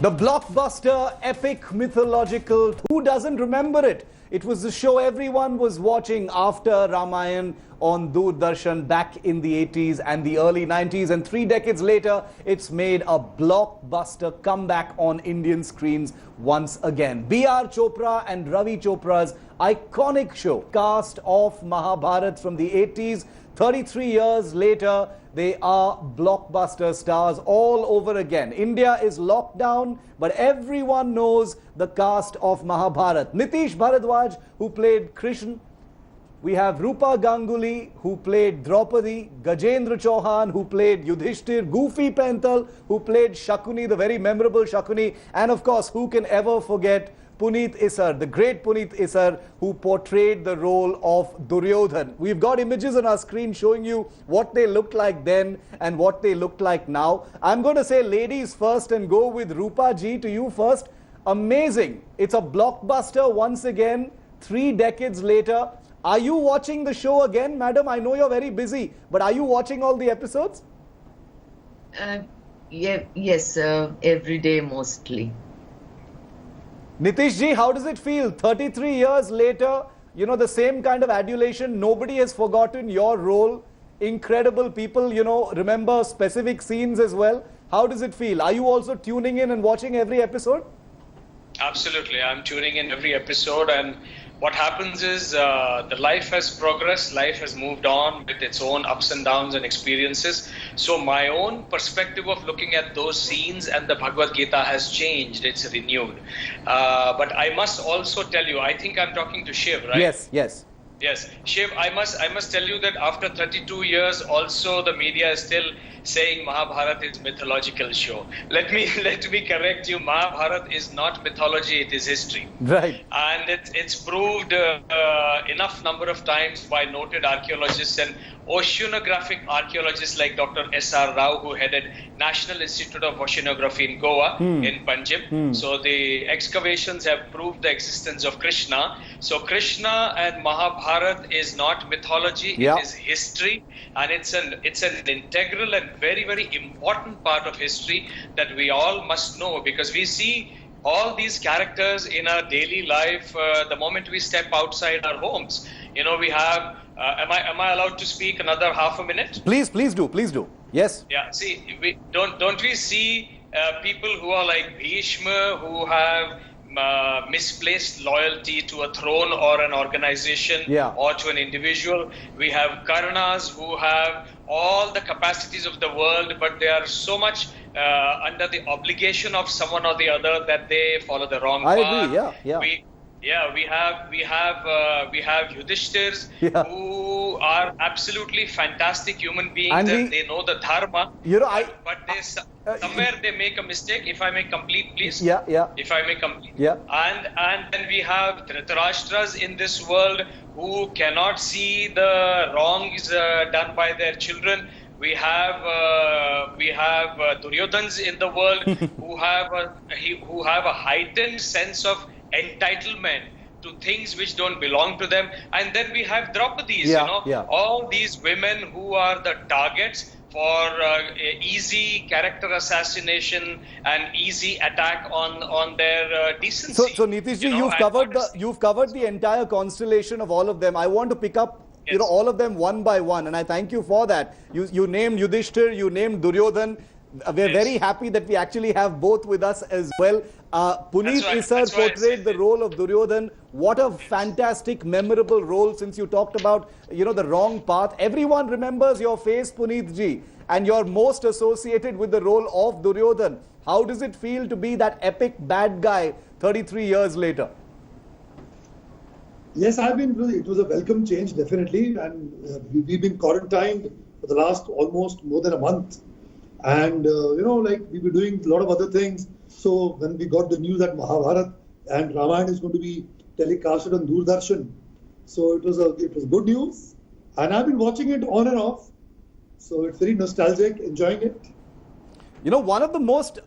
The blockbuster, epic, mythological, who doesn't remember it? It was the show everyone was watching after Ramayan on Doordarshan back in the 80s and the early 90s, and 3 decades later, it's made a blockbuster comeback on Indian screens once again. B.R. Chopra and Ravi Chopra's iconic show, cast of Mahabharat from the 80s, 33 years later, they are blockbuster stars all over again. India is locked down, but everyone knows the cast of Mahabharat. Nitish Bharadwaj, who played Krishna. We have Rupa Ganguly, who played Draupadi. Gajendra Chauhan, who played Yudhishthir. Goofy Pental, who played Shakuni, the very memorable Shakuni. And of course, who can ever forget Puneet Isar, the great Puneet Isar, who portrayed the role of Duryodhan. We've got images on our screen showing you what they looked like then and what they looked like now. I'm going to say ladies first and go with Rupa ji, to you first. Amazing. It's a blockbuster once again, 3 decades later. Are you watching the show again, madam? I know you're very busy, but are you watching all the episodes? Yes, every day mostly. Nitish ji, how does it feel? 33 years later, you know, the same kind of adulation. Nobody has forgotten your role. Incredible people, you know, remember specific scenes as well. How does it feel? Are you also tuning in and watching every episode? Absolutely. I'm tuning in every episode, and what happens is the life has progressed, life has moved on with its own ups and downs and experiences. So my own perspective of looking at those scenes and the Bhagavad Gita has changed, it's renewed. But I must also tell you, I think I'm talking to Shiv, right? Yes. Yes, Shiv, I must tell you that after 32 years, also the media is still saying Mahabharat is mythological show. Let me correct you. Mahabharat is not mythology; it is history. Right. And it's proved enough number of times by noted archaeologists and oceanographic archaeologists like Dr. S.R. Rao, who headed National Institute of Oceanography in Goa, in Panjim. So the excavations have proved the existence of Krishna. So Krishna and Mahabharat is not mythology; it is history, and it's an integral and very, very important part of history that we all must know, because we see all these characters in our daily life the moment we step outside our homes. You know, we have am I allowed to speak another half a minute? Please do. Yes. Yeah, see, don't we see people who are like Bhishma, who have misplaced loyalty to a throne or an organization or to an individual. We have Karnas who have all the capacities of the world, but they are so much under the obligation of someone or the other that they follow the wrong path. I agree. We have Yudhishthirs who are absolutely fantastic human beings, and they know the dharma. But somewhere they make a mistake. If I may complete, please. If I may complete. And then we have Dhritarashtras in this world who cannot see the wrongs done by their children. We have Duryodhans in the world who have a heightened sense of entitlement to things which don't belong to them. And then we have Draupadis, all these women who are the targets for easy character assassination and easy attack on their decency. So Nitish ji, you've covered the entire constellation of all of them. I want to pick up all of them one by one, and I thank you for that. You named Yudhishthir, you named Duryodhan. We're very happy that we actually have both with us as well. Puneet Isar portrayed the role of Duryodhan. What a fantastic, memorable role, since you talked about, the wrong path. Everyone remembers your face, Puneet ji, and you're most associated with the role of Duryodhan. How does it feel to be that epic bad guy 33 years later? Yes, it was a welcome change, definitely. And we've been quarantined for the last almost more than a month. And, we were doing a lot of other things. So when we got the news that Mahabharat and Ramayana is going to be telecasted on Doordarshan, so it was good news. And I've been watching it on and off. So it's very nostalgic, enjoying it. One of the most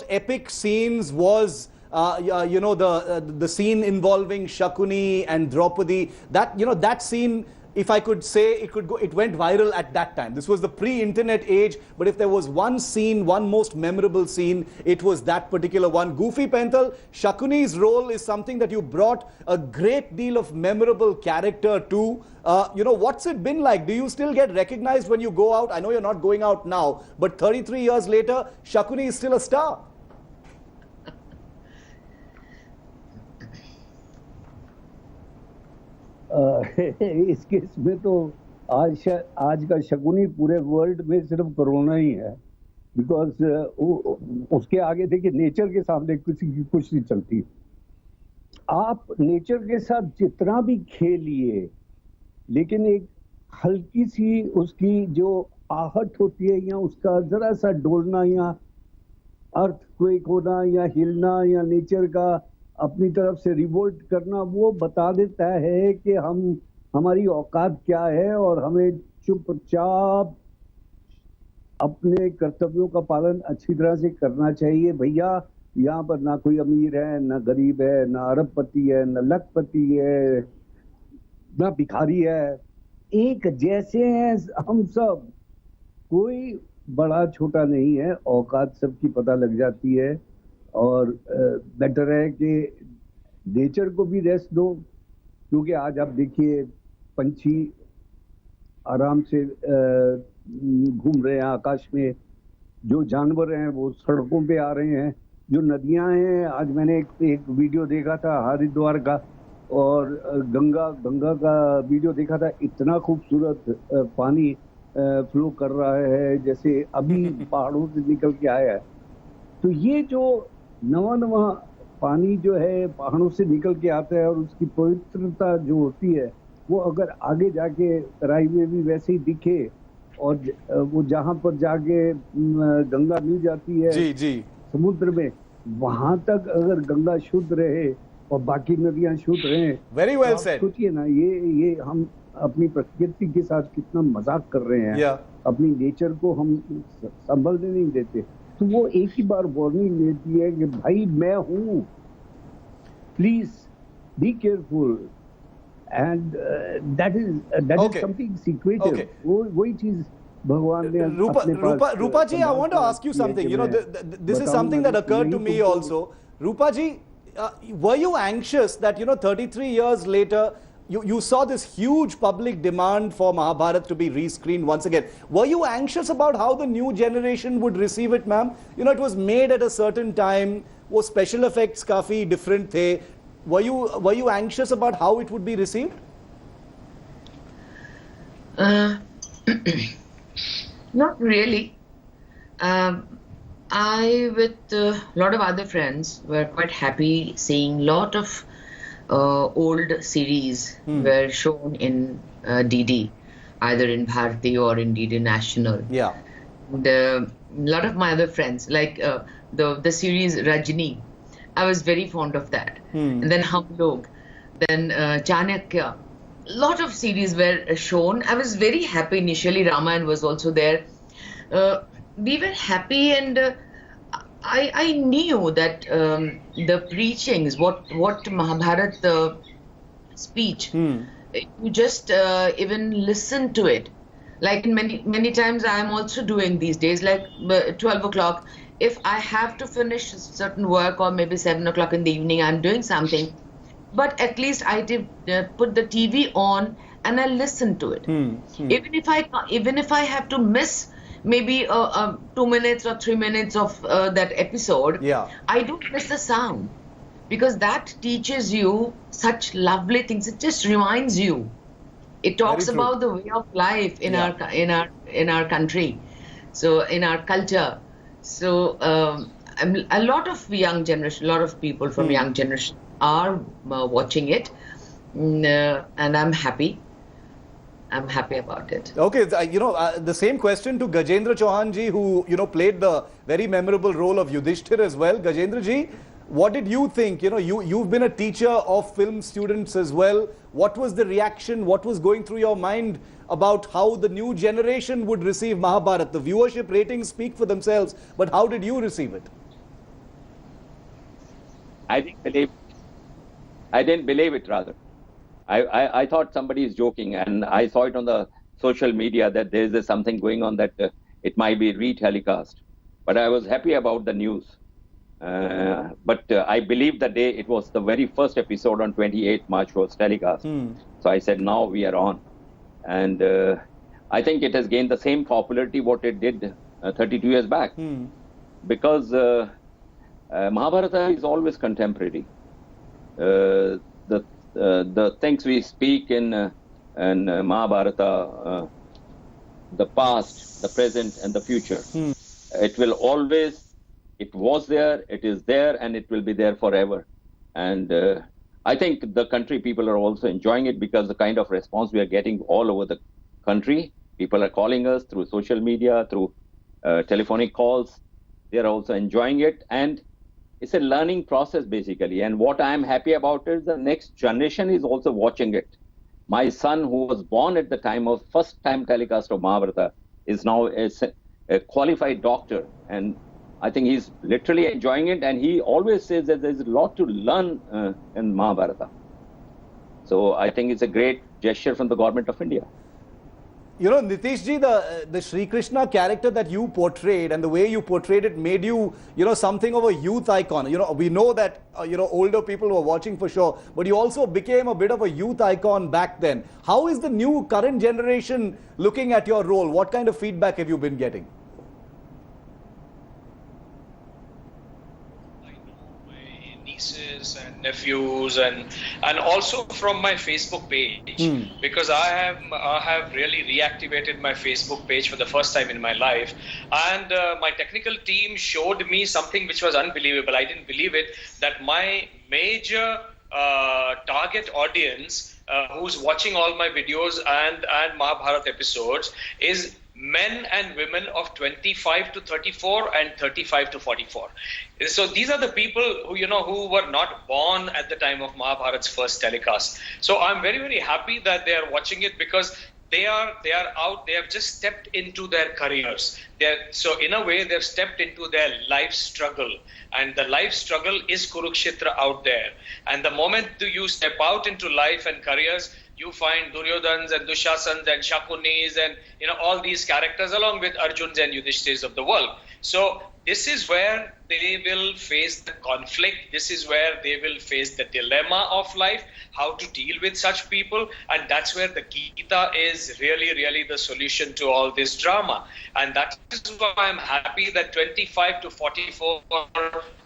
epic scenes was the scene involving Shakuni and Draupadi. That scene if I could say, it went viral at that time. This was the pre-internet age, but if there was one scene, one most memorable scene, it was that particular one. Goofy Penthal, Shakuni's role is something that you brought a great deal of memorable character to. What's it been like? Do you still get recognized when you go out? I know you're not going out now, but 33 years later, Shakuni is still a star. इस case में तो आज का शकुनी पूरे world में सिर्फ corona ही है, because उसके आगे देखिए नेचर के सामने किसी की कुछ नहीं चलती। आप नेचर के साथ जितना भी खेलिए, लेकिन एक हल्की सी उसकी जो आहट होती है या उसका जरा सा डोलना या अर्थक्वेक होना या हिलना या नेचर का अपनी तरफ से रिवोल्ट करना, वो बता देता है कि हमारी औकात क्या है और हमें चुपचाप अपने कर्तव्यों का पालन अच्छी तरह से करना चाहिए। भैया यहाँ पर ना कोई अमीर है, ना गरीब है, ना अरबपति है, ना लखपति है, ना भिखारी है, एक जैसे हैं हम सब, कोई बड़ा छोटा नहीं है, औकात सबकी पता लग जाती है। और बेटर है कि नेचर को भी रेस्ट दो, क्योंकि आज आप देखिए पंछी आराम से घूम रहे हैं आकाश में, जो जानवर हैं वो सड़कों पे आ रहे हैं, जो नदियां हैं, आज मैंने एक वीडियो देखा था हरिद्वार का और गंगा का वीडियो देखा था, इतना खूबसूरत पानी फ्लो कर रहा है जैसे अभी पहाड़ों से निकल के आया है। तो ये जो नवा पानी जो है पहाड़ों से निकल के आता है और उसकी पवित्रता जो होती है, वो अगर आगे जाके तराई में भी वैसे ही दिखे और वो जहां पर जाके गंगा मिल जाती है जी समुद्र में, वहां तक अगर गंगा शुद्ध रहे और बाकी नदियां शुद्ध रहें, वेरी वेल सेड। सोचिए ना, ये हम अपनी प्रकृति के साथ कितना मजाक कर रहे हैं। अपनी नेचर को हम संभलने नहीं देते। तो वो एक ही बार वार्निंग देती है कि भाई मैं हूं, please be careful, and that is something secretive. वही चीज भगवान ने Rupa ji, I want to ask you something. This is something that occurred to me also. Rupa ji, were you anxious that 33 years later you saw this huge public demand for Mahabharat to be rescreened once again? Were you anxious about how the new generation would receive it, ma'am? It was made at a certain time. वो special effects काफी different थे. Were you anxious about how it would be received? Not really. I, with a lot of other friends, were quite happy seeing lot of old series were shown in DD, either in Bharati or in DD National. Yeah. And a lot of my other friends, like the series Rajni, I was very fond of that. And then Hum Log, then Chanakya. Lot of series were shown. I was very happy initially. Ramayan was also there. We were happy, and I knew that the preachings, what Mahabharat speech, you just even listen to it. Like many times I am also doing these days, like 12 o'clock. If I have to finish certain work, or maybe 7 o'clock in the evening, I'm doing something. But at least I did put the TV on and I listen to it. Even if I have to miss maybe 2 minutes or 3 minutes of that episode, I don't miss the sound, because that teaches you such lovely things. It just reminds you. It talks about the way of life in our country, so in our culture. So a lot of young generation, a lot of people from young generation are watching it, and I'm happy. I'm happy about it. Okay, the same question to Gajendra Chauhan ji, who played the very memorable role of Yudhishthir as well. Gajendra ji, what did you think? You've been a teacher of film students as well. What was the reaction? What was going through your mind about how the new generation would receive Mahabharat? The viewership ratings speak for themselves, but how did you receive it? I didn't believe it, rather. I thought somebody is joking, and I saw it on the social media that there is something going on that it might be re-telecast. But I was happy about the news. But I believe the day it was the very first episode on 28th March was telecast. So I said, now we are on. And I think it has gained the same popularity what it did 32 years back. Because Mahabharata is always contemporary. The things we speak in Mahabharata, the past, the present, and the future, it will always. It was there, it is there, and it will be there forever. And I think the country people are also enjoying it because the kind of response we are getting all over the country, people are calling us through social media, through telephonic calls. They are also enjoying it. And it's a learning process, basically. And what I'm happy about is the next generation is also watching it. My son, who was born at the time of first time telecast of Mahabharata, is now a qualified doctor. And I think he's literally enjoying it, and he always says that there's a lot to learn in Mahabharata. So I think it's a great gesture from the government of India. You know, Nitishji, the Sri Krishna character that you portrayed and the way you portrayed it made you, something of a youth icon. We know that, older people were watching for sure, but you also became a bit of a youth icon back then. How is the new current generation looking at your role? What kind of feedback have you been getting? Nieces and nephews and also from my Facebook page, because I have really reactivated my Facebook page for the first time in my life, and my technical team showed me something which was unbelievable. I didn't believe it, that my major target audience who's watching all my videos and Mahabharata episodes is men and women of 25 to 34 and 35 to 44. So these are the people who were not born at the time of Mahabharat's first telecast. So I'm very, very happy that they are watching it, because they are out. They have just stepped into their careers. So in a way, they've stepped into their life struggle, and the life struggle is Kurukshetra out there. And the moment you step out into life and careers, you find Duryodhans and Dushasans and Shakunis and all these characters along with Arjuns and Yudhishthirs of the world. So this is where they will face the conflict. This is where they will face the dilemma of life, how to deal with such people. And that's where the Gita is really, really the solution to all this drama. And that is why I'm happy that 25 to 44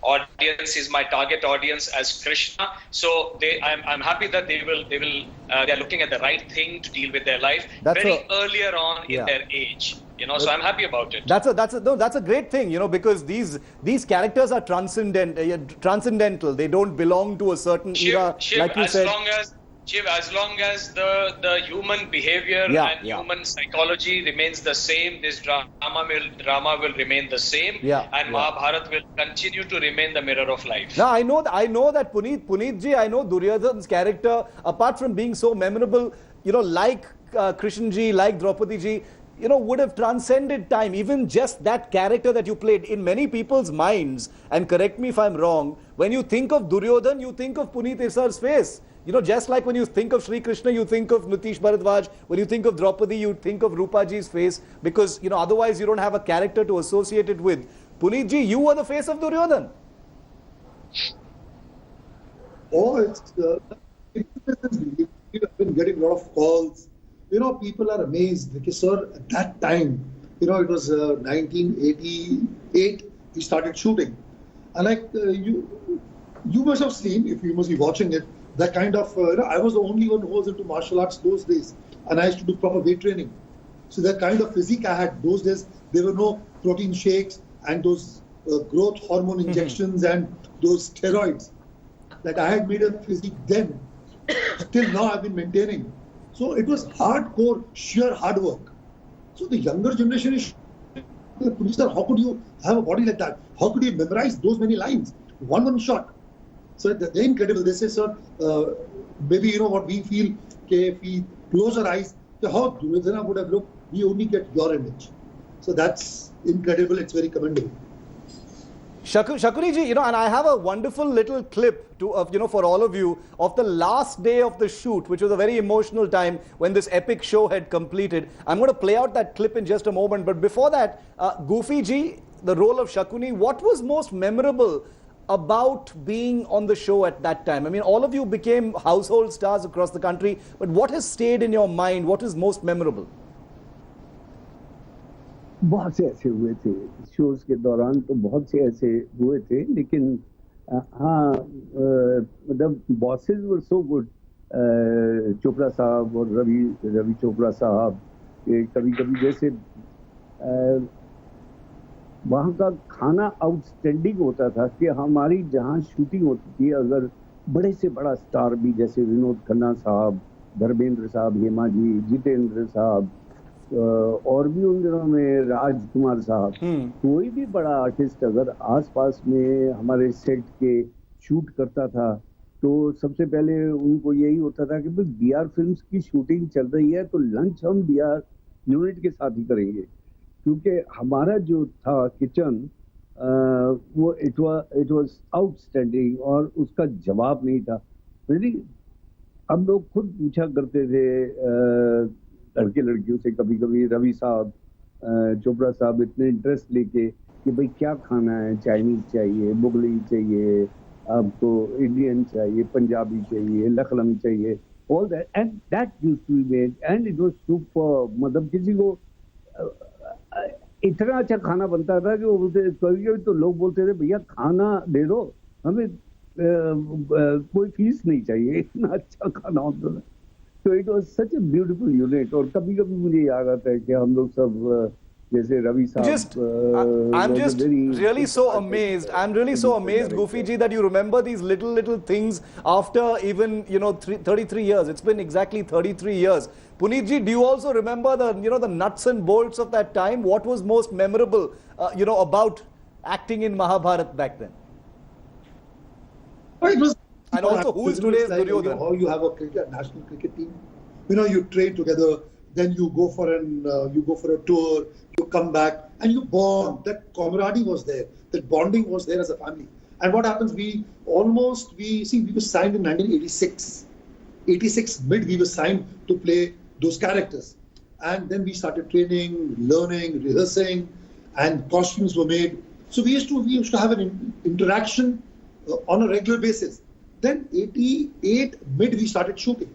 audience is my target audience as Krishna. So I'm happy that they're looking at the right thing to deal with their life earlier on in their age. So I'm happy about it. That's a great thing, because these characters are transcendental. They don't belong to a certain era, like you said. As long as the human behavior and human psychology remains the same, this drama will remain the same, and Mahabharata will continue to remain the mirror of life. Now I know that Puneetji, I know Duryodhan's character, apart from being so memorable, like Krishnji, like Draupadi-ji, would have transcended time. Even just that character that you played in many people's minds, and correct me if I'm wrong, when you think of Duryodhan, you think of Puneet Esar's face. Just like when you think of Sri Krishna, you think of Nitish Bharadwaj. When you think of Draupadi, you think of Rupaji's face, because, otherwise you don't have a character to associate it with. Puneetji, you were the face of Duryodhan. Oh, it's I've been getting a lot of calls. People are amazed because, sir, at that time, it was 1988, we started shooting. And you must have seen, if you must be watching it, that kind of, I was the only one who was into martial arts those days. And I used to do proper weight training. So that kind of physique I had those days, there were no protein shakes and those growth hormone injections and those steroids. Like I had made a physique then. Till now I've been maintaining. So it was hardcore, sheer hard work. So the younger generation is, how could you have a body like that? How could you memorize those many lines? One shot. So they're incredible. They say, sir, maybe what we feel, if we close our eyes, how Duryodhana would have looked, we only get your image. So that's incredible. It's very commendable. Shakuni ji, and I have a wonderful little clip for all of you of the last day of the shoot, which was a very emotional time when this epic show had completed. I'm going to play out that clip in just a moment. But before that, Goofy ji, the role of Shakuni, what was most memorable about being on the show at that time? I mean, all of you became household stars across the country, but what has stayed in your mind? What is most memorable? बहुत से ऐसे हुए थे shows के दौरान, तो बहुत से ऐसे हुए थे, लेकिन हाँ, मतलब बॉसेस वर सो गुड. चोपड़ा साहब और रवि चोपड़ा साहब, कभी कभी जैसे वहाँ का खाना आउटस्टैंडिंग होता था कि हमारी जहाँ शूटिंग होती थी, अगर बड़े से बड़ा स्टार भी जैसे विनोद खन्ना साहब, धर्मेंद्र साहब, हेमा जी, जितेंद्र साहब, और भी उन दिनों में राजकुमार साहब, कोई भी बड़ा आर्टिस्ट अगर आसपास में हमारे सेट के शूट करता था, तो सबसे पहले उनको यही होता था कि बीआर फिल्म्स की शूटिंग चल रही है तो लंच हम बीआर यूनिट के साथ ही करेंगे, क्योंकि हमारा जो था किचन वो इट वाज आउटस्टैंडिंग और उसका जवाब नहीं था. हम लोग खुद पूछा करते थे लड़के लड़कियों से, कभी कभी रवि साहब, चोपड़ा साहब इतने इंटरेस्ट लेके कि भाई क्या खाना है, चाइनीज चाहिए, मुगलई चाहिए, आपको इंडियन चाहिए, पंजाबी चाहिए, लखनऊ चाहिए, all that, and that used to be made and it was super. मतलब किसी को इतना अच्छा खाना बनता था कि वो बोलते, कभी तो लोग बोलते थे भैया खाना दे दो, हमें कोई फीस नहीं चाहिए, इतना अच्छा खाना होता था. तो it was such a beautiful unit. और कभी कभी मुझे याद आता है कि हम लोग सब जैसे रवि साहब, I'm just really so amazed. I'm really so amazed, Goofy ji, that you remember these little things after even 33 years. It's been exactly 33 years. Puneet ji, do you also remember the nuts and bolts of that time? What was most memorable about acting in Mahabharat back then? It was. And also, who is today's Duryodhan? How you have a national cricket team, you train together, then you go for a tour, you come back, and you bond. That camaraderie was there, that bonding was there as a family. And what happens? We were signed in 1986. 86 mid, we were signed to play those characters, and then we started training, learning, rehearsing, and costumes were made. So we used to have an interaction on a regular basis. Then 88 mid we started shooting,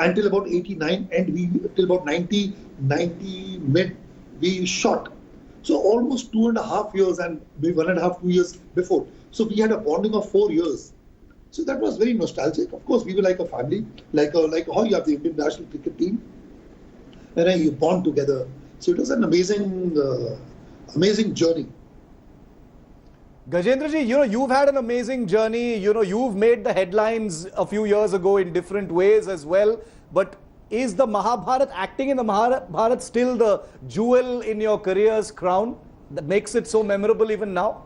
until about 89 and till about 90 mid we shot. So almost 2.5 years and maybe 1.5, 2 years before. So we had a bonding of 4 years. So that was very nostalgic. Of course, we were like a family, like how you have the Indian national cricket team, and you bond together. So it was an amazing journey. Gajendra ji, you've had an amazing journey. You've made the headlines a few years ago in different ways as well. But is the Mahabharat, acting in the Mahabharat, still the jewel in your career's crown that makes it so memorable even now?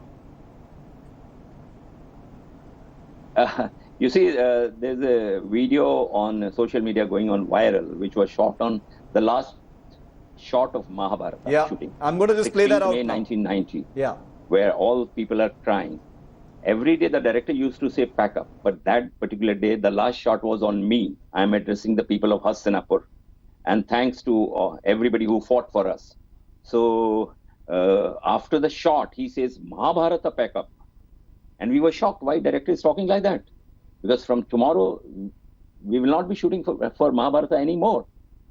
You see, there's a video on social media going on viral, which was shot on the last shot of Mahabharata shooting. I'm going to just play that out May now. 1990. Yeah. Where all people are crying. Every day the director used to say pack up, but that particular day the last shot was on me. I'm addressing the people of Hastinapur, and thanks to everybody who fought for us. So after the shot he says Mahabharata pack up, and we were shocked why director is talking like that, because from tomorrow we will not be shooting for Mahabharata anymore.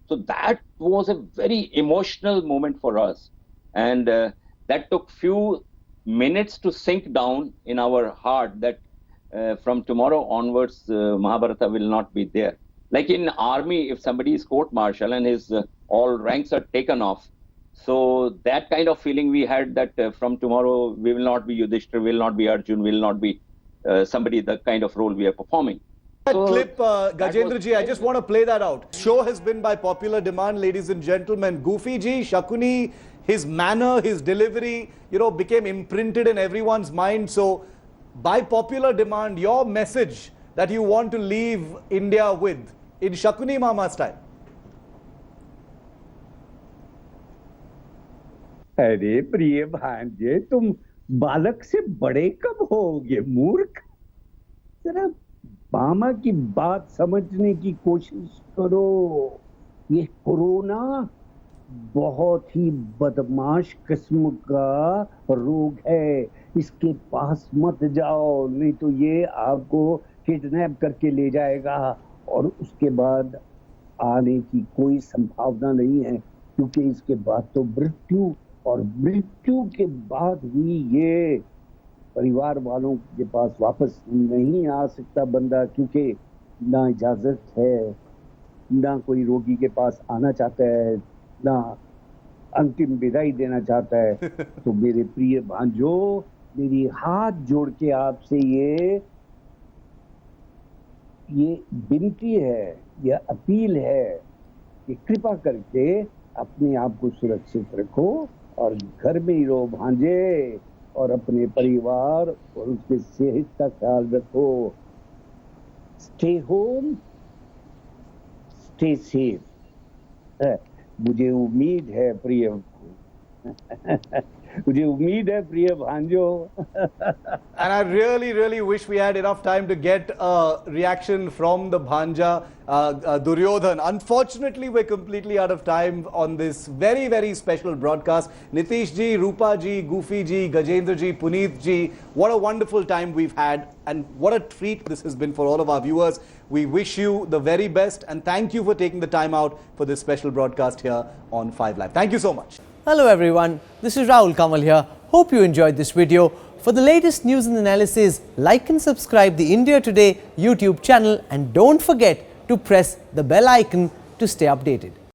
So that was a very emotional moment for us, and that took few minutes to sink down in our heart that from tomorrow onwards Mahabharata will not be there. Like in army, if somebody is court-martial and his all ranks are taken off, so that kind of feeling we had that from tomorrow we will not be Yudhishthira, will not be Arjun, will not be somebody the kind of role we are performing. That clip, Gajendra ji, I just want to play that out. Show has been by popular demand, ladies and gentlemen. Goofy ji, Shakuni, his manner, his delivery, became imprinted in everyone's mind. So, by popular demand, your message that you want to leave India with, in Shakuni Mama style. अरे प्रिय भांजे, तुम बालक से बड़े कब होगे मूर्ख? जरा मामा की बात समझने की कोशिश करो। ये कोरोना बहुत ही बदमाश किस्म का रोग है, इसके पास मत जाओ, नहीं तो ये आपको किडनैप करके ले जाएगा और उसके बाद आने की कोई संभावना नहीं है, क्योंकि इसके बाद तो मृत्यु, और मृत्यु के बाद ही ये परिवार वालों के पास वापस नहीं आ सकता बंदा, क्योंकि ना इजाजत है, ना कोई रोगी के पास आना चाहता है, ना अंतिम विदाई देना चाहता है। तो मेरे प्रिय भांजों, मेरी हाथ जोड़ के आपसे ये विनती है, यह अपील है कि कृपा करके अपने आप को सुरक्षित रखो और घर में ही रहो भांजे, और अपने परिवार और उसके सेहत का ख्याल रखो। Stay home, stay safe. मुझे उम्मीद है प्रिय भांजो। And I really wish we had enough time to get a reaction from the Bhanja Duryodhan. Unfortunately, we're completely out of time on this very special broadcast. Nitish ji, Rupa ji, Goofy ji, Gajendra ji, Puneet ji, what a wonderful time we've had, and what a treat this has been for all of our viewers. We wish you the very best, and thank you for taking the time out for this special broadcast here on 5 Live. Thank you so much. Hello everyone, this is Rahul Kamal here. Hope you enjoyed this video. For the latest news and analysis, like and subscribe the India Today YouTube channel, and don't forget to press the bell icon to stay updated.